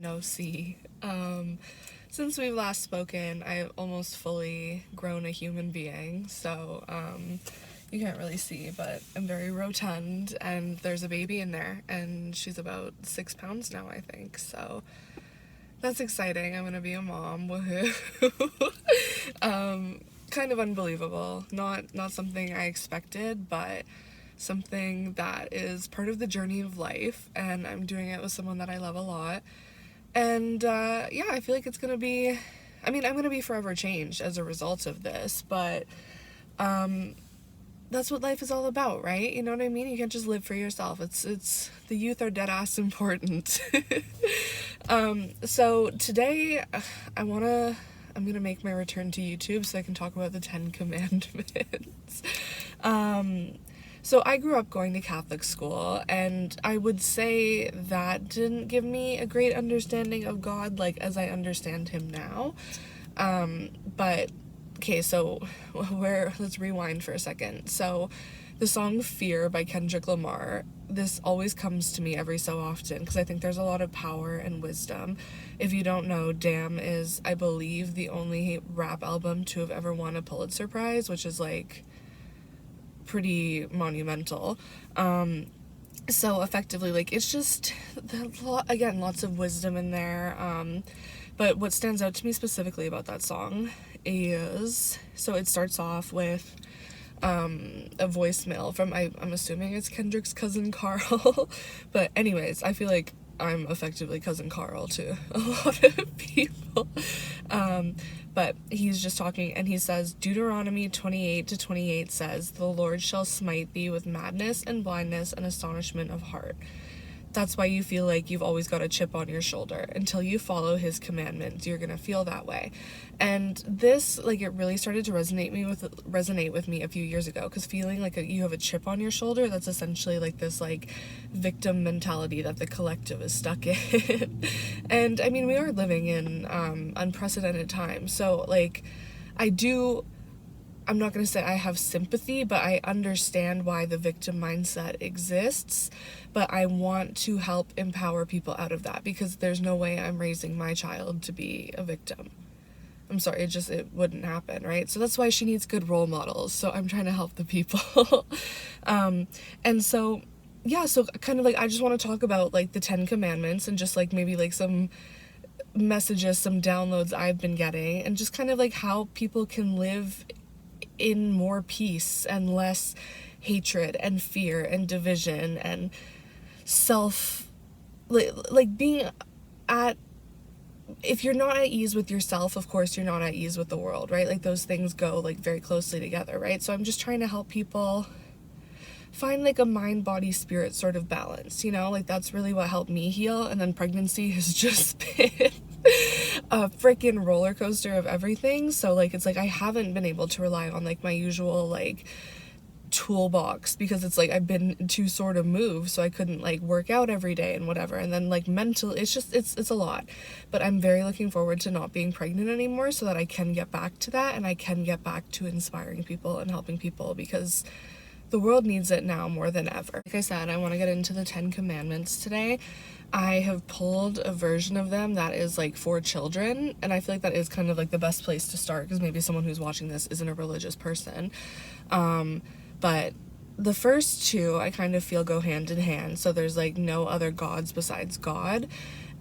No, see. Since we've last spoken, I've almost fully grown a human being, so you can't really see, but I'm very rotund, and there's a baby in there, and she's about 6 pounds now, I think, so that's exciting. I'm gonna be a mom, woohoo. Kind of unbelievable. Not something I expected, but something that is part of the journey of life, and I'm doing it with someone that I love a lot. And yeah, I feel like it's gonna be, I mean, I'm gonna be forever changed as a result of this, but that's what life is all about, right? You know what I mean? You can't just live for yourself. It's the youth are dead ass important. So today I'm gonna make my return to YouTube so I can talk about the Ten Commandments. So I grew up going to Catholic school, and I would say that didn't give me a great understanding of God, like, as I understand him now. But, okay, so let's rewind for a second. So the song Fear by Kendrick Lamar, this always comes to me every so often, because I think there's a lot of power and wisdom. If you don't know, Damn is, I believe, the only rap album to have ever won a Pulitzer Prize, which is, like, pretty monumental. So effectively, like, it's just again, lots of wisdom in there. But what stands out to me specifically about that song is, so it starts off with a voicemail from, I'm assuming it's Kendrick's cousin Carl. But anyways, I feel like I'm effectively cousin Carl to a lot of people. But he's just talking, and he says, Deuteronomy 28:28 says, "The Lord shall smite thee with madness and blindness and astonishment of heart." That's why you feel like you've always got a chip on your shoulder. Until you follow his commandments, you're gonna feel that way. And this, like, it really started to resonate with me a few years ago, because feeling like you have a chip on your shoulder, that's essentially like this, like, victim mentality that the collective is stuck in. And I mean, we are living in unprecedented times, so, like, I'm not going to say I have sympathy, but I understand why the victim mindset exists. But I want to help empower people out of that, because there's no way I'm raising my child to be a victim. I'm sorry, it wouldn't happen, right? So that's why she needs good role models. So I'm trying to help the people. And so, yeah, so kind of like, I just want to talk about, like, the 10 Commandments, and just, like, maybe, like, some messages, some downloads I've been getting, and just kind of like how people can live in more peace and less hatred and fear and division and like being at, if you're not at ease with yourself, of course you're not at ease with the world, right? Like, those things go, like, very closely together, right? So I'm just trying to help people find, like, a mind, body, spirit sort of balance, you know? Like, that's really what helped me heal. And then pregnancy has just been a freaking roller coaster of everything. So, like, it's like I haven't been able to rely on, like, my usual, like, toolbox, because it's like I've been too sort of moved, so I couldn't, like, work out every day and whatever. And then, like, mental, it's a lot. But I'm very looking forward to not being pregnant anymore, so that I can get back to that, and I can get back to inspiring people and helping people, because the world needs it now more than ever. Like I said, I want to get into the 10 Commandments today. I have pulled a version of them that is, like, for children, and I feel like that is kind of, like, the best place to start, because maybe someone who's watching this isn't a religious person. But the first two I kind of feel go hand in hand. So there's, like, no other gods besides God,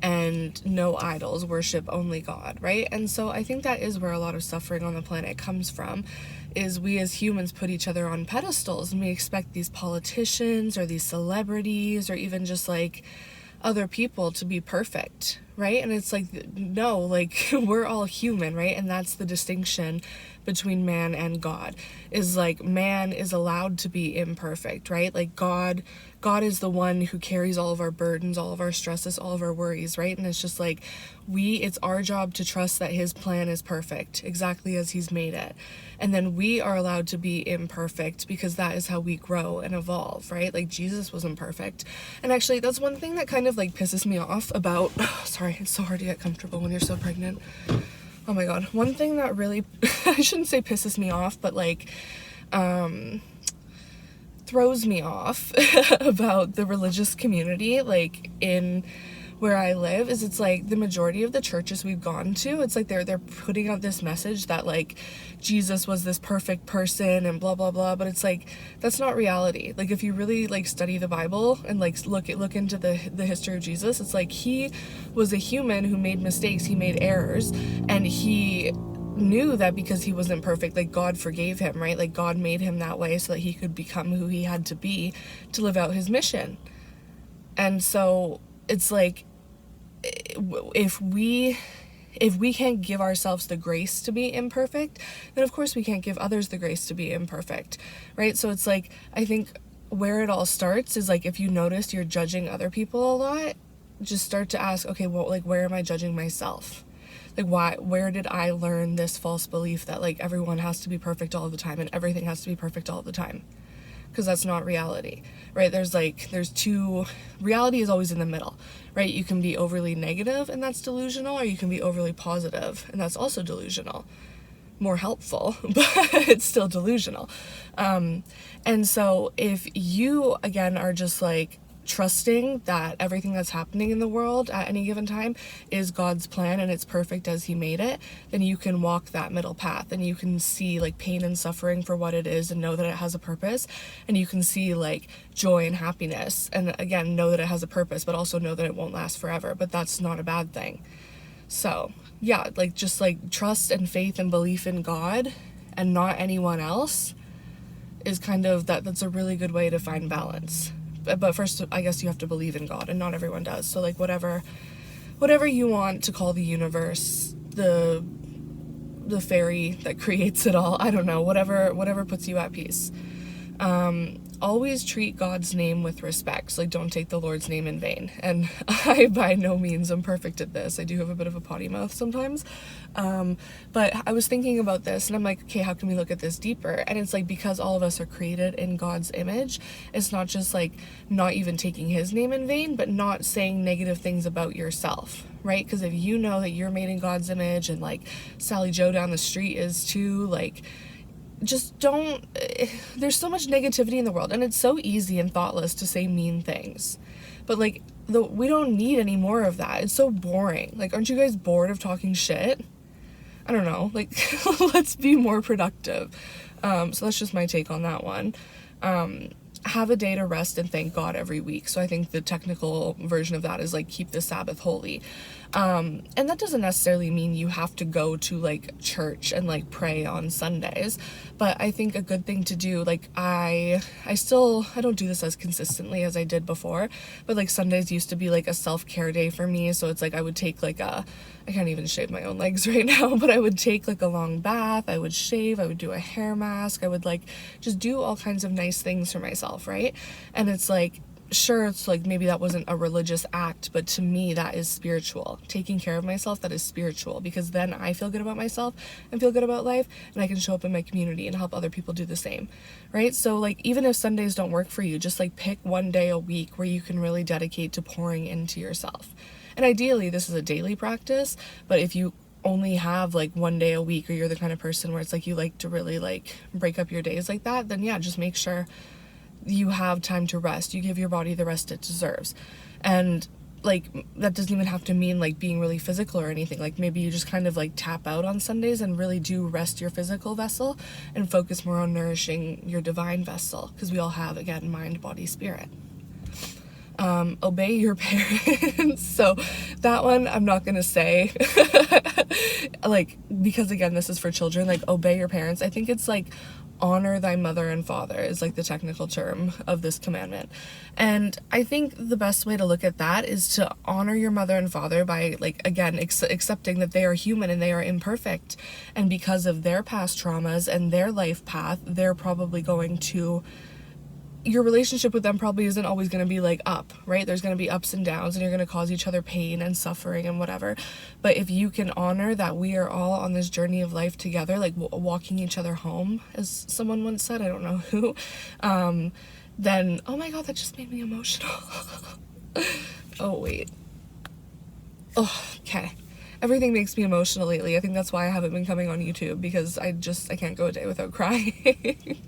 and no idols, worship only God, right? And so I think that is where a lot of suffering on the planet comes from, is we as humans put each other on pedestals, and we expect these politicians or these celebrities or even just, like, other people to be perfect, right? And it's like, no, like, we're all human, right? And that's the distinction between man and God, is, like, man is allowed to be imperfect, right? Like, God is the one who carries all of our burdens, all of our stresses, all of our worries, right? And it's just like, it's our job to trust that his plan is perfect, exactly as he's made it. And then we are allowed to be imperfect, because that is how we grow and evolve, right? Like, Jesus wasn't perfect. And actually, that's one thing that kind of, like, pisses me off about, sorry, it's so hard to get comfortable when you're so pregnant. Oh my god. One thing that really, I shouldn't say pisses me off, but, like, throws me off about the religious community, like, in where I live is it's like the majority of the churches we've gone to, it's like they're putting out this message that like Jesus was this perfect person and blah blah blah, but it's like that's not reality. Like if you really like study the Bible and like look into the history of Jesus, it's like he was a human who made mistakes, he made errors, and he knew that because he wasn't perfect, like God forgave him, right? Like God made him that way so that he could become who he had to be to live out his mission. And so it's like if we can't give ourselves the grace to be imperfect, then of course we can't give others the grace to be imperfect, right? So it's like, I think where it all starts is like, if you notice you're judging other people a lot, just start to ask, okay, well, like, where am I judging myself? Like, where did I learn this false belief that like everyone has to be perfect all the time and everything has to be perfect all the time? Because that's not reality, right? Reality is always in the middle, right? You can be overly negative and that's delusional, or you can be overly positive and that's also delusional. More helpful, but it's still delusional. And so if you, again, are just like trusting that everything that's happening in the world at any given time is God's plan and it's perfect as he made it, then you can walk that middle path and you can see like pain and suffering for what it is and know that it has a purpose, and you can see like joy and happiness and again know that it has a purpose, but also know that it won't last forever, but that's not a bad thing. So yeah, like just like trust and faith and belief in God and not anyone else is kind of that's a really good way to find balance. But first, I guess you have to believe in God, and not everyone does. So like whatever you want to call the universe, the fairy that creates it all, I don't know, whatever puts you at peace. Always treat God's name with respect. So, like, don't take the Lord's name in vain. And I by no means am perfect at this. I do have a bit of a potty mouth sometimes. But I was thinking about this and I'm like, okay, how can we look at this deeper? And it's like, because all of us are created in God's image, it's not just like not even taking his name in vain, but not saying negative things about yourself, right? Because if you know that you're made in God's image and like Sally Joe down the street is too, like, just don't, there's so much negativity in the world and it's so easy and thoughtless to say mean things, but like we don't need any more of that. It's so boring. Like, aren't you guys bored of talking shit? I don't know, like let's be more productive. So that's just my take on that one. Have a day to rest and thank God every week. So I think the technical version of that is like keep the Sabbath holy. And that doesn't necessarily mean you have to go to like church and like pray on Sundays, but I think a good thing to do, like I don't do this as consistently as I did before, but like Sundays used to be like a self-care day for me. So it's like I would take like I can't even shave my own legs right now, but I would take like a long bath, I would shave, I would do a hair mask, I would like just do all kinds of nice things for myself, right? And it's like, sure, it's like maybe that wasn't a religious act, but to me that is spiritual. Taking care of myself, that is spiritual, because then I feel good about myself and feel good about life, and I can show up in my community and help other people do the same, right? So like even if Sundays don't work for you, just like pick one day a week where you can really dedicate to pouring into yourself. And ideally this is a daily practice, but if you only have like one day a week, or you're the kind of person where it's like you like to really like break up your days like that, then yeah, just make sure you have time to rest. You give your body the rest it deserves. And like that doesn't even have to mean like being really physical or anything. Like maybe you just kind of like tap out on Sundays and really do rest your physical vessel and focus more on nourishing your divine vessel, because we all have, again, mind, body, spirit. Obey your parents. So that one I'm not gonna say like, because again this is for children, like obey your parents. I think it's like honor thy mother and father is like the technical term of this commandment. And I think the best way to look at that is to honor your mother and father by like, again, accepting that they are human and they are imperfect, and because of their past traumas and their life path, they're probably going to, your relationship with them probably isn't always going to be like up, right? There's going to be ups and downs, and you're going to cause each other pain and suffering and whatever. But if you can honor that we are all on this journey of life together, like walking each other home, as someone once said, I don't know who, then, oh my God, that just made me emotional. Oh, wait. Oh, okay. Everything makes me emotional lately. I think that's why I haven't been coming on YouTube, because I can't go a day without crying.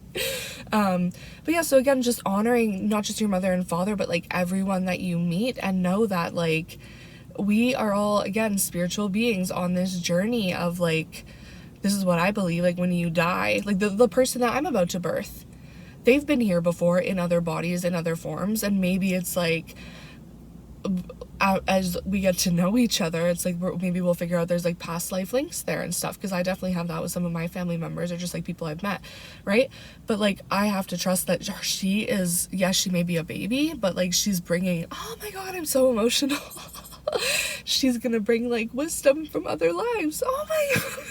But yeah, so again, just honoring not just your mother and father, but like everyone that you meet, and know that like we are all, again, spiritual beings on this journey of like, this is what I believe, like when you die, like the person that I'm about to birth, they've been here before in other bodies, in other forms, and maybe it's like, as we get to know each other, it's like maybe we'll figure out there's like past life links there and stuff, because I definitely have that with some of my family members, or just like people I've met, right? But like I have to trust that she is, yes, she may be a baby, but like she's bringing, oh my god, I'm so emotional. She's gonna bring like wisdom from other lives. Oh my god.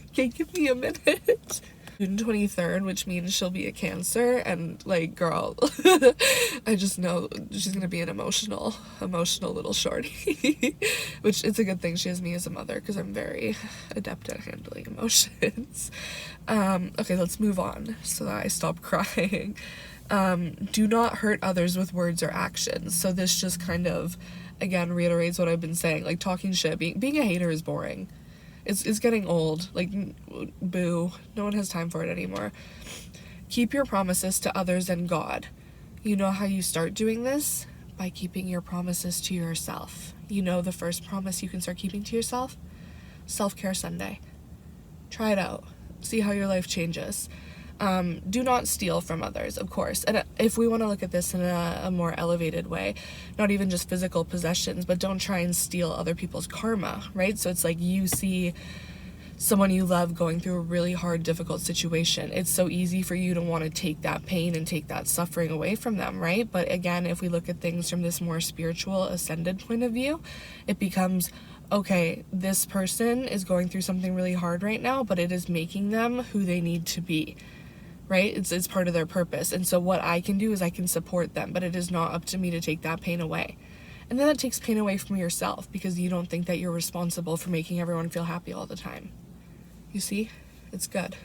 Okay, give me a minute. June 23rd, which means she'll be a Cancer, and like, girl, I just know she's gonna be an emotional little shorty. Which it's a good thing she has me as a mother, because I'm very adept at handling emotions. Okay, let's move on so that I stop crying. Do not hurt others with words or actions. So this just kind of, again, reiterates what I've been saying. Like, talking shit, being a hater is boring. It's getting old. Like, boo. No one has time for it anymore. Keep your promises to others and God. You know how you start doing this? By keeping your promises to yourself. You know the first promise you can start keeping to yourself? Self-care Sunday. Try it out. See how your life changes. Do not steal from others, of course. And if we want to look at this in a more elevated way, not even just physical possessions, but don't try and steal other people's karma, right? So it's like you see someone you love going through a really hard, difficult situation. It's so easy for you to want to take that pain and take that suffering away from them, right? But again, if we look at things from this more spiritual, ascended point of view, it becomes, okay, this person is going through something really hard right now, but it is making them who they need to be. Right? It's part of their purpose. And so what I can do is I can support them, but it is not up to me to take that pain away. And then that takes pain away from yourself, because you don't think that you're responsible for making everyone feel happy all the time. You see? It's good.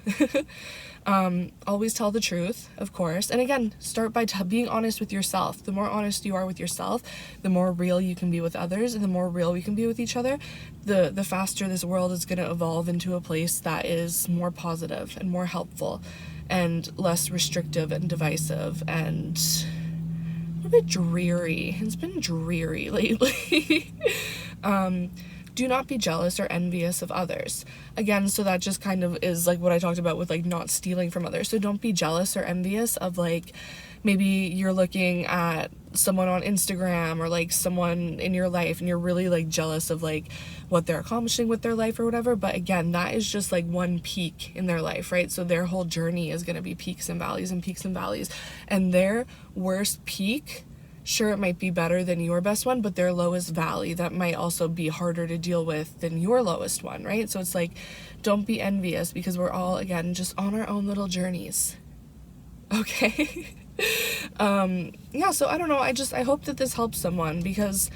Always tell the truth, of course. And again, start by being honest with yourself. The more honest you are with yourself, the more real you can be with others, and the more real we can be with each other, the faster this world is going to evolve into a place that is more positive and more helpful and less restrictive and divisive and a bit dreary. It's been dreary lately. Do not be jealous or envious of others. Again, so that just kind of is like what I talked about with like not stealing from others. So don't be jealous or envious of like, maybe you're looking at someone on Instagram or like someone in your life and you're really like jealous of like what they're accomplishing with their life or whatever. But again, that is just like one peak in their life, right? So their whole journey is going to be peaks and valleys and peaks and valleys. And their worst peak, sure, it might be better than your best one, but their lowest valley, that might also be harder to deal with than your lowest one, right? So it's like, don't be envious, because we're all, again, just on our own little journeys. Okay? Yeah, so I don't know, I hope that this helps someone, because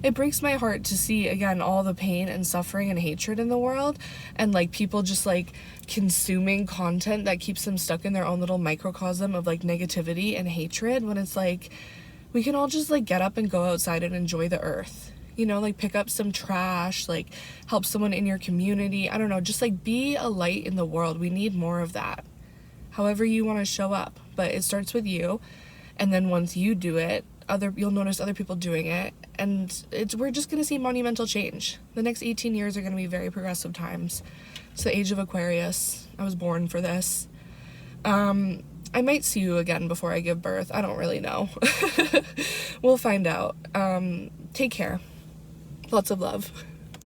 it breaks my heart to see, again, all the pain and suffering and hatred in the world, and like people just like consuming content that keeps them stuck in their own little microcosm of like negativity and hatred, when it's like we can all just like get up and go outside and enjoy the earth, you know, like pick up some trash, like help someone in your community. I don't know, just like be a light in the world. We need more of that, however you want to show up, but it starts with you. And then once you do it, you'll notice other people doing it, and we're just going to see monumental change. The next 18 years are going to be very progressive times. It's the age of Aquarius. I was born for this. I might see you again before I give birth. I don't really know. We'll find out. Take care. Lots of love.